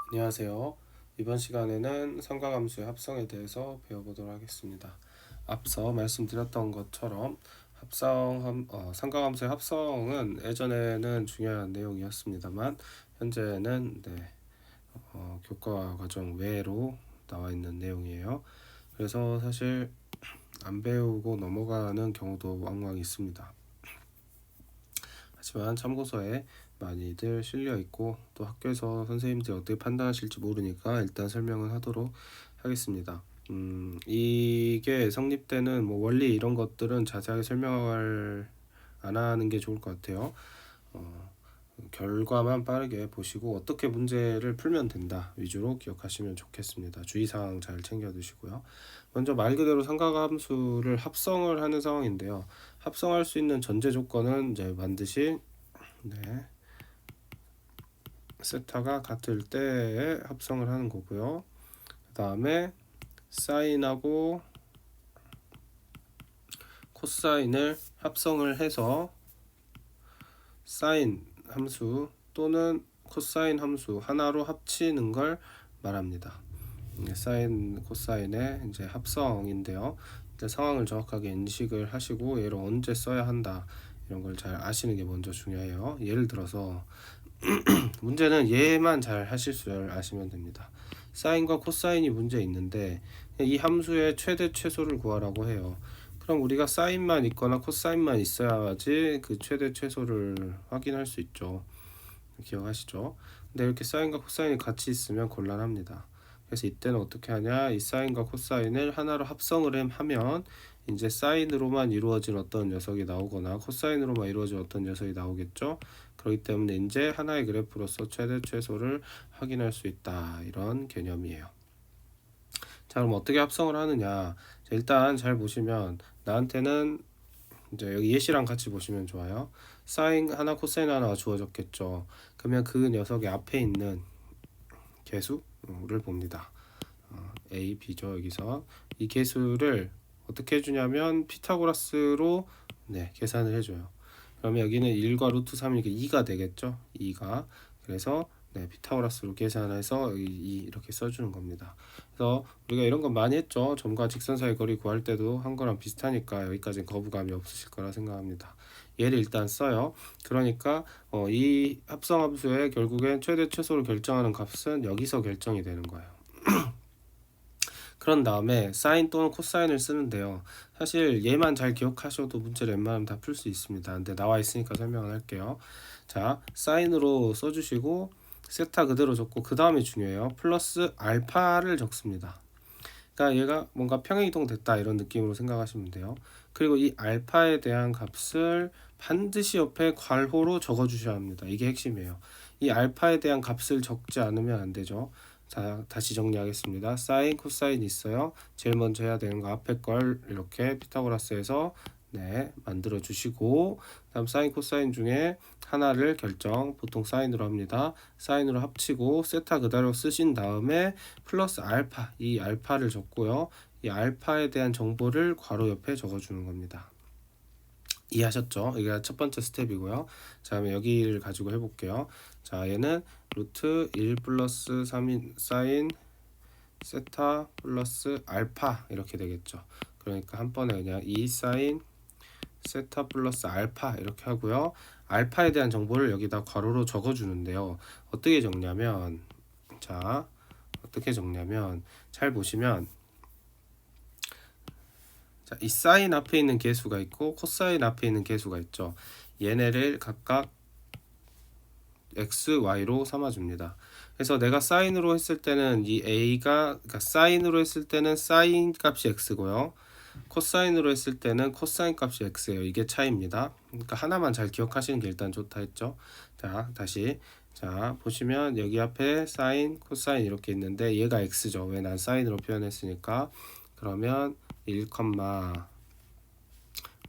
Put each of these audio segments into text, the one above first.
안녕하세요. 이번 시간에는 삼각함수의 합성에 대해서 배워보도록 하겠습니다. 앞서 말씀드렸던 것처럼 삼각함수의 합성은 예전에는 중요한 내용이었습니다만 현재는 교과 과정 외로 나와 있는 내용이에요. 그래서 사실 안 배우고 넘어가는 경우도 왕왕 있습니다. 하지만 참고서에 많이들 실려 있고 또 학교에서 선생님들이 어떻게 판단하실지 모르니까 일단 설명을 하도록 하겠습니다. 이게 성립되는 원리 이런 것들은 자세하게 설명을 안 하는 게 좋을 것 같아요. 결과만 빠르게 보시고 어떻게 문제를 풀면 된다 위주로 기억하시면 좋겠습니다. 주의사항 잘 챙겨 두시고요. 먼저 말 그대로 삼각함수를 합성을 하는 상황인데요. 합성할 수 있는 전제 조건은 이제 반드시 세타가 같을 때에 합성을 하는 거고요. 그 다음에 사인하고 코사인을 합성을 해서 사인 함수 또는 코사인 함수 하나로 합치는 걸 말합니다. 사인 코사인의 이제 합성인데요. 이제 상황을 정확하게 인식을 하시고 얘를 언제 써야 한다 이런 걸 잘 아시는 게 먼저 중요해요. 예를 들어서 문제는 얘만 잘 하실 줄 아시면 됩니다. 사인과 코사인이 문제 있는데 이 함수의 최대 최소를 구하라고 해요. 그럼 우리가 사인만 있거나 코사인만 있어야지 그 최대 최소를 확인할 수 있죠. 기억하시죠? 근데 이렇게 사인과 코사인이 같이 있으면 곤란합니다. 그래서 이때는 어떻게 하냐? 이 사인과 코사인을 하나로 합성을 하면 이제 사인으로만 이루어진 어떤 녀석이 나오거나 코사인으로만 이루어진 어떤 녀석이 나오겠죠. 그렇기 때문에 이제 하나의 그래프로서 최대 최소를 확인할 수 있다. 이런 개념이에요. 자, 그럼 어떻게 합성을 하느냐? 자, 일단 잘 보시면 나한테는 이제 여기 예시랑 같이 보시면 좋아요. 사인 하나 코사인 하나가 주어졌겠죠. 그러면 그 녀석의 앞에 있는 개수를 봅니다. A, B죠. 여기서 이 개수를 어떻게 해주냐면 피타고라스로 계산을 해줘요. 그러면 여기는 1과 루트 3이니까 2가 되겠죠. 2가 그래서 피타고라스로 계산해서 이렇게 써주는 겁니다. 그래서 우리가 이런 건 많이 했죠. 점과 직선 사이 거리 구할 때도 한 거랑 비슷하니까 여기까지는 거부감이 없으실 거라 생각합니다. 얘를 일단 써요. 그러니까 이 합성함수의 결국엔 최대 최소를 결정하는 값은 여기서 결정이 되는 거예요. 그런 다음에 사인 또는 코사인을 쓰는데요. 사실 얘만 잘 기억하셔도 문제를 웬만하면 다 풀 수 있습니다. 근데 나와 있으니까 설명을 할게요. 자, 사인으로 써주시고 세타 그대로 적고 그 다음이 중요해요. 플러스 알파를 적습니다. 그러니까 얘가 뭔가 평행이동됐다 이런 느낌으로 생각하시면 돼요. 그리고 이 알파에 대한 값을 반드시 옆에 괄호로 적어주셔야 합니다. 이게 핵심이에요. 이 알파에 대한 값을 적지 않으면 안 되죠. 자, 다시 정리하겠습니다. 사인, 코사인 있어요. 제일 먼저 해야 되는 거 앞에 걸 이렇게 피타고라스에서 만들어 주시고 다음 사인, 코사인 중에 하나를 보통 사인으로 합니다. 사인으로 합치고 세타 그대로 쓰신 다음에 플러스 알파, 이 알파를 적고요. 이 알파에 대한 정보를 괄호 옆에 적어주는 겁니다. 이해하셨죠? 이게 첫 번째 스텝이고요. 자, 그러면 여기를 가지고 해볼게요. 자, 얘는 루트 1 플러스 3인 사인 세타 플러스 알파 이렇게 되겠죠. 그러니까 한 번에 그냥 2 사인 세타 플러스 알파 이렇게 하고요. 알파에 대한 정보를 여기다 괄호로 적어주는데요. 어떻게 적냐면 자, 어떻게 적냐면 잘 보시면 자, 이 사인 앞에 있는 개수가 있고 코사인 앞에 있는 개수가 있죠. 얘네를 각각 x, y로 삼아줍니다. 그래서 내가 사인으로 했을 때는 이 a가 그러니까 사인으로 했을 때는 사인 값이 x고요. 코사인으로 했을 때는 코사인 값이 x예요. 이게 차이입니다. 그러니까 하나만 잘 기억하시는 게 일단 좋다 했죠. 자, 다시 자 보시면 여기 앞에 사인, 코사인 이렇게 있는데 얘가 x죠. 왜 난 사인으로 표현했으니까. 그러면 1,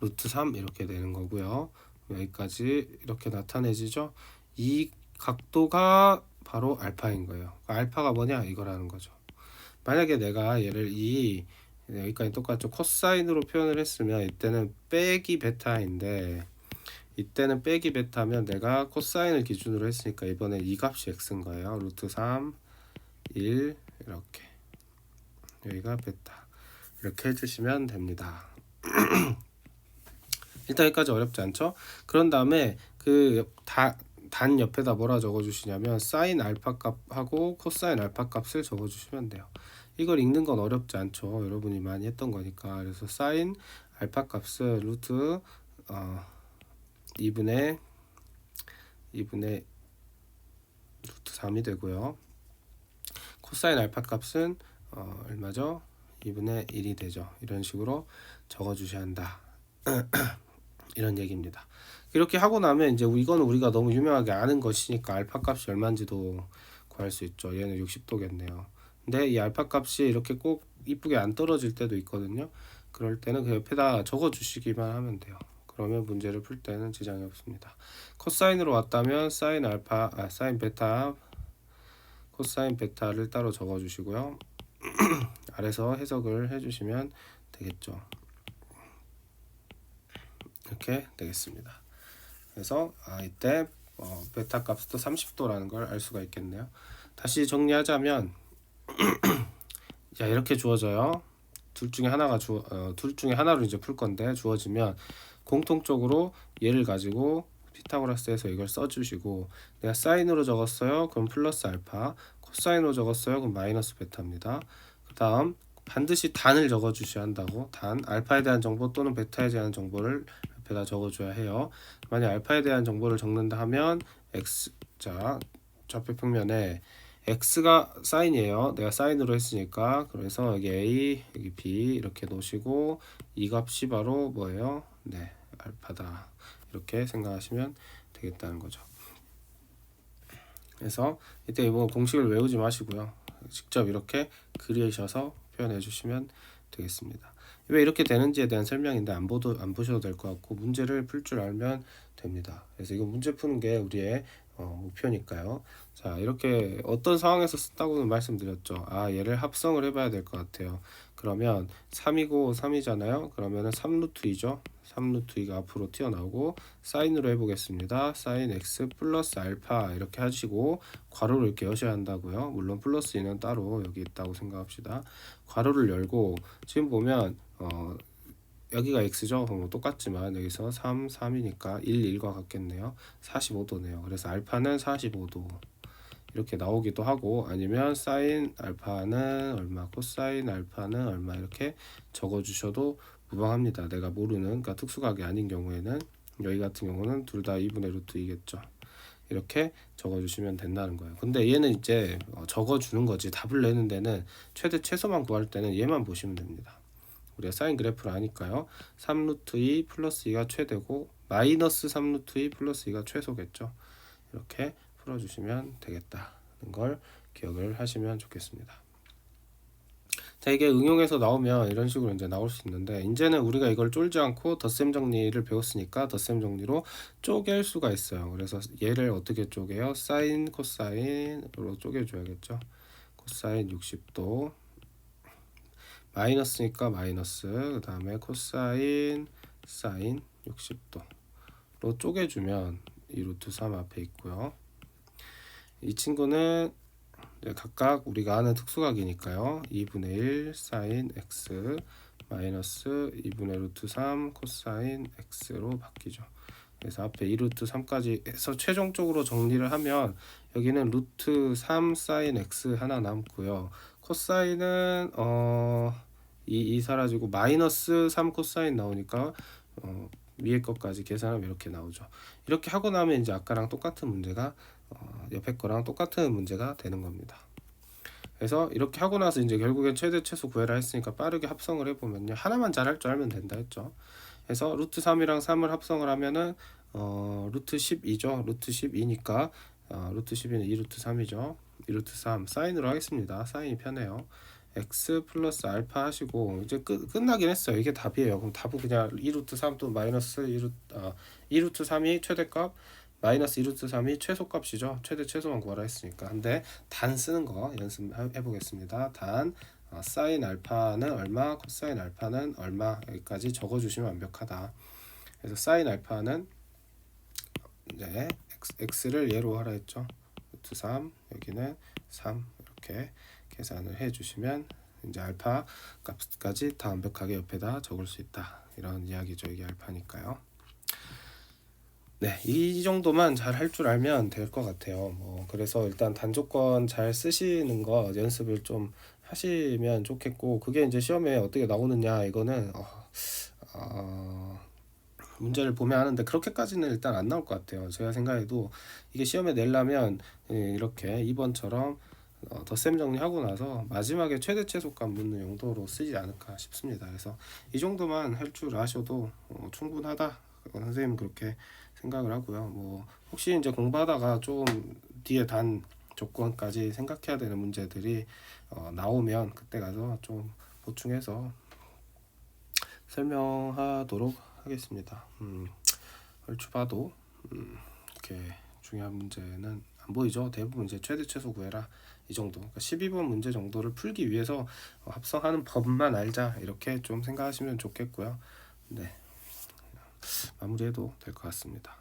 루트 3 이렇게 되는 거고요. 여기까지 이렇게 나타내지죠. 이 각도가 바로 알파인 거예요. 알파가 뭐냐 이거라는 거죠. 만약에 내가 얘를 여기까지 똑같죠. 코사인으로 표현을 했으면 이때는 빼기 베타인데 이때는 빼기 베타면 내가 코사인을 기준으로 했으니까 이번에 이 값이 x인 거예요. 루트 3 1 이렇게 여기가 베타 이렇게 해주시면 됩니다. 일단 여기까지 어렵지 않죠? 그런 다음에 단 옆에다 뭐라 적어주시냐면 사인 알파 값하고 코사인 알파 값을 적어주시면 돼요. 이걸 읽는 건 어렵지 않죠. 여러분이 많이 했던 거니까. 그래서 사인 알파 값은 루트 2분의 루트 3이 되고요. 코사인 알파 값은 얼마죠? 2분의 1이 되죠. 이런 식으로 적어주셔야 한다. 이런 얘기입니다. 이렇게 하고 나면 이제 이거는 우리가 너무 유명하게 아는 것이니까 알파 값이 얼마인지도 구할 수 있죠. 얘는 60도겠네요. 근데 이 알파 값이 이렇게 꼭 이쁘게 안 떨어질 때도 있거든요. 그럴 때는 그 옆에다 적어 주시기만 하면 돼요. 그러면 문제를 풀 때는 지장이 없습니다. 코사인으로 왔다면 사인 베타, 코사인 베타를 따로 적어 주시고요. 아래서 해석을 해 주시면 되겠죠. 이렇게 되겠습니다. 그래서 이때 베타 값도 30도라는 걸 알 수가 있겠네요. 다시 정리하자면 자 이렇게 주어져요. 둘 중에 하나로 이제 풀 건데 주어지면 공통적으로 얘를 가지고 피타고라스에서 이걸 써주시고 내가 사인으로 적었어요. 그럼 플러스 알파, 코사인으로 적었어요. 그럼 마이너스 베타입니다. 그 다음 반드시 단을 적어주셔야 한다고. 단 알파에 대한 정보 또는 베타에 대한 정보를 옆에다 적어줘야 해요. 만약 알파에 대한 정보를 적는다 하면 x 자 좌표 평면에 x가 사인이에요. 내가 사인으로 했으니까. 그래서 여기 a 여기 b 이렇게 놓으시고 이 값이 바로 뭐예요? 네, 알파다. 이렇게 생각하시면 되겠다는 거죠. 그래서 이때 뭐 공식을 외우지 마시고요. 직접 이렇게 그리셔서 표현해 주시면 되겠습니다. 왜 이렇게 되는지에 대한 설명인데 안 보셔도 될 것 같고 문제를 풀 줄 알면 됩니다. 그래서 이거 문제 푸는 게 우리의 목표니까요. 자 이렇게 어떤 상황에서 쓴다고는 말씀드렸죠. 얘를 합성을 해봐야 될 것 같아요. 그러면 3이고 3이잖아요. 그러면은 3루트 2죠. 3루트 2가 앞으로 튀어나오고 사인으로 해보겠습니다. 사인 x 플러스 알파 이렇게 하시고 괄호를 이렇게 여셔야 한다고요. 물론 플러스 2는 따로 여기 있다고 생각합시다. 괄호를 열고 지금 보면 여기가 x죠. 똑같지만 여기서 3, 3이니까 1, 1과 같겠네요. 45도네요. 그래서 알파는 45도 이렇게 나오기도 하고 아니면 사인 알파는 얼마, 코사인 알파는 얼마 이렇게 적어주셔도 무방합니다. 내가 모르는 그러니까 특수각이 아닌 경우에는 여기 같은 경우는 둘 다 2분의 루트 2겠죠. 이렇게 적어주시면 된다는 거예요. 근데 얘는 이제 적어주는 거지 답을 내는 데는 최소만 구할 때는 얘만 보시면 됩니다. 우리가 사인 그래프를 아니까요. 3루트 2 플러스 2가 최대고 마이너스 3루트 2 플러스 2가 최소겠죠. 이렇게 풀어주시면 되겠다는 걸 기억을 하시면 좋겠습니다. 자 이게 응용해서 나오면 이런 식으로 이제 나올 수 있는데 이제는 우리가 이걸 쫄지 않고 덧셈 정리를 배웠으니까 덧셈 정리로 쪼갤 수가 있어요. 그래서 얘를 어떻게 쪼개요? 사인 코사인으로 쪼개줘야겠죠. 코사인 60도 마이너스니까 마이너스 그 다음에 코사인 사인 60도로 쪼개주면 이 루트 3 앞에 있고요. 이 친구는 각각 우리가 아는 특수각이니까요. 2분의 1 사인 x 마이너스 2분의 루트 3 코사인 x로 바뀌죠. 그래서 앞에 2루트 3까지 해서 최종적으로 정리를 하면 여기는 루트 3 사인 x 하나 남고요. 코사인은 2 사라지고 마이너스 3 코사인 나오니까 위에 것까지 계산하면 이렇게 나오죠. 이렇게 하고 나면 이제 아까랑 똑같은 문제가 옆에 거랑 똑같은 문제가 되는 겁니다. 그래서 이렇게 하고 나서 이제 결국엔 최대 최소 구해라 했으니까 빠르게 합성을 해보면요. 하나만 잘할 줄 알면 된다 했죠. 그래서 루트 3이랑 3을 합성을 하면은 루트 12죠. 루트 12니까 루트 12는 2루트 3이죠. 2루트 3 사인으로 하겠습니다. 사인이 편해요. x 플러스 알파 하시고 이제 끝나긴 했어요. 이게 답이에요. 그럼 답은 그냥 2루트 3 또 마이너스 2루트 3이 최대값 마이너스 2루트 3이 최소값이죠. 최소만 구하라 했으니까. 근데 단 쓰는 거 연습해 보겠습니다. 단 사인 알파는 얼마, 코사인 알파는 얼마 여기까지 적어주시면 완벽하다. 그래서 사인 알파는 이제 x를 예로 하라 했죠. 루트 3 여기는 3 이렇게 계산을 해 주시면 이제 알파 값까지 다 완벽하게 옆에다 적을 수 있다. 이런 이야기죠. 이게 알파니까요. 네, 이 정도만 잘 할 줄 알면 될 것 같아요. 뭐 그래서 일단 단조건 잘 쓰시는 거 연습을 좀 하시면 좋겠고, 그게 이제 시험에 어떻게 나오느냐 이거는 문제를 보면 하는데 그렇게까지는 일단 안 나올 것 같아요. 제가 생각해도 이게 시험에 내려면 이렇게 2번처럼 덧셈 정리하고 나서 마지막에 최대 최소값 묻는 용도로 쓰지 않을까 싶습니다. 그래서 이 정도만 할 줄 아셔도 충분하다. 선생님은 그렇게 생각을 하고요. 뭐 혹시 이제 공부하다가 좀 뒤에 단 조건까지 생각해야 되는 문제들이 나오면 그때 가서 좀 보충해서 설명하도록 하겠습니다. 얼추 봐도 이렇게 중요한 문제는 안 보이죠. 대부분 이제 최대 최소 구해라 이 정도. 그러니까 12번 문제 정도를 풀기 위해서 합성하는 법만 알자 이렇게 좀 생각하시면 좋겠고요. 네, 마무리해도 될 것 같습니다.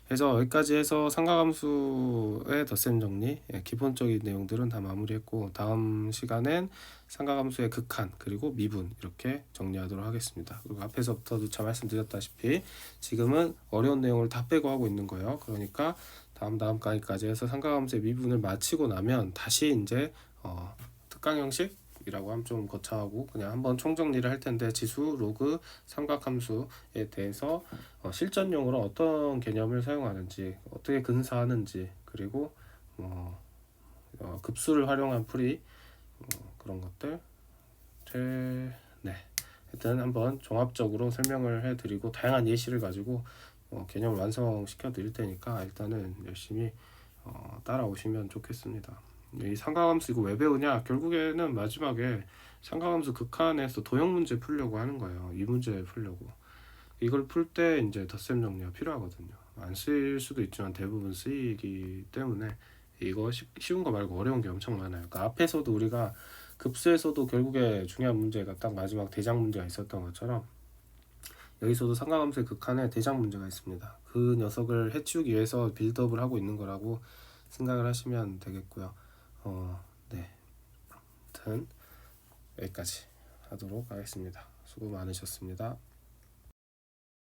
그래서 여기까지 해서 삼각함수의 덧셈 정리, 기본적인 내용들은 다 마무리했고, 다음 시간엔 삼각함수의 극한 그리고 미분 이렇게 정리하도록 하겠습니다. 그리고 앞에서부터도 잘 말씀드렸다시피 지금은 어려운 내용을 다 빼고 하고 있는 거예요. 그러니까 다음 강의까지 해서 삼각함수의 미분을 마치고 나면 다시 이제 특강 형식 이라고 하면 좀 거창하고 그냥 한번 총정리를 할 텐데, 지수, 로그, 삼각함수에 대해서 실전용으로 어떤 개념을 사용하는지, 어떻게 근사하는지, 그리고 급수를 활용한 풀이, 그런 것들 네, 하여튼 한번 종합적으로 설명을 해드리고 다양한 예시를 가지고 개념을 완성시켜 드릴 테니까 일단은 열심히 따라오시면 좋겠습니다. 이 삼각함수 이거 왜 배우냐? 결국에는 마지막에 삼각함수 극한에서 도형 문제 풀려고 하는 거예요. 이 문제 풀려고. 이걸 풀 때 이제 덧셈 정리가 필요하거든요. 안 쓰일 수도 있지만 대부분 쓰이기 때문에 이거 쉬운 거 말고 어려운 게 엄청 많아요. 그러니까 앞에서도 우리가 급수에서도 결국에 중요한 문제가 딱 마지막 대장 문제가 있었던 것처럼 여기서도 삼각함수의 극한에 대장 문제가 있습니다. 그 녀석을 해치우기 위해서 빌드업을 하고 있는 거라고 생각을 하시면 되겠고요. 네, 아무튼 여기까지 하도록 하겠습니다. 수고 많으셨습니다.